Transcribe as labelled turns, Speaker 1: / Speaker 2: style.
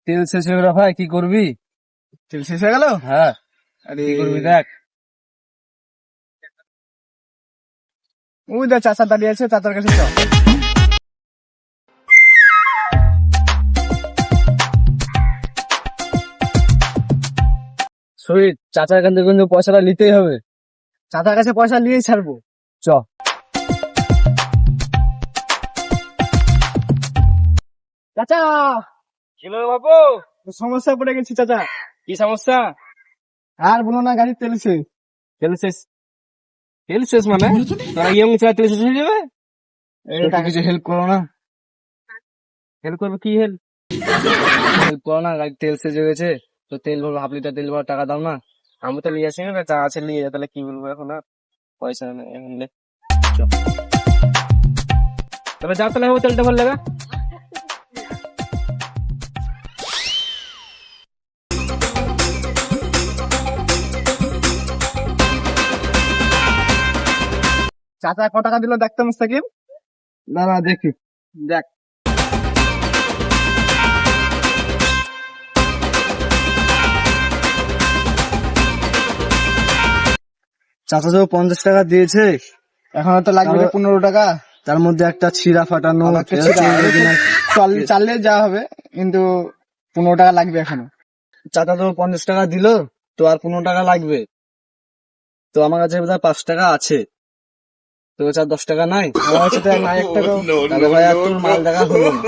Speaker 1: তেল শেষ হয়ে গেল ভাই, কি করবি?
Speaker 2: তেল শেষ হয়ে গেল।
Speaker 1: হ্যাঁ,
Speaker 2: আরে
Speaker 1: কি করবি দেখ।
Speaker 2: ওই দেখ চাচা দাঁড়িয়ে আছে, চাচার কাছে চল।
Speaker 1: শহীদ, চাচার কাছে কিন্তু পয়সাটা নিতেই হবে।
Speaker 2: চাচার কাছে পয়সা নিয়েই ছাড়বো।
Speaker 1: চ।
Speaker 2: চাচা
Speaker 1: কি হলো বাবু?
Speaker 2: সমস্যা পড়ে গেছি চাচা।
Speaker 1: কি সমস্যা?
Speaker 2: আর বলো না, গাড়ির তেল শেষ।
Speaker 1: তেল শেষ? তেল শেষ মানে তোরা ইয়ং ছেলে তেল শেষ হয়ে যাবে?
Speaker 2: এটা কিছু হেল্প করো না।
Speaker 1: হেল্প করবে? কি হেল্প? হেল্প করো না, গাড়ির তেল শেষ হয়ে গেছে। তো তেল ভরবো, হাফ লিটার তেল ভরার টাকা দাও না। আমি তো নিয়ে আসি না, যা আছে নিয়ে যা, তাহলে কি বলবো এখন আর পয়সা নেই এখন লে। চ। তবে যাও তাহলে, ও তেলটা ভর লেবে।
Speaker 2: চাচা ক টাকা দিল দেখতে মুস্তাকিম?
Speaker 1: দাঁড়া দেখি।
Speaker 2: দেখ।
Speaker 1: চাচা তো 50 টাকা দিয়েছে,
Speaker 2: এখনো তো লাগবে
Speaker 1: তাহলে-
Speaker 2: 15 টাকা।
Speaker 1: তার মধ্যে একটা ছিঁড়া ফাটানো
Speaker 2: আমার তো চাললে যা হবে, কিন্তু 15 টাকা লাগবে এখনো।
Speaker 1: চাচা তো 50 টাকা দিল, তো আর 15 টাকা লাগবে। তো আমার কাছে বোধহয় 5 টাকা আছে, তো আর 10 টাকা নাই।
Speaker 2: আমার কাছে তো নাই এক টাকাও।
Speaker 1: তাহলে ভাই আর তোর মাল দেখা হলো না।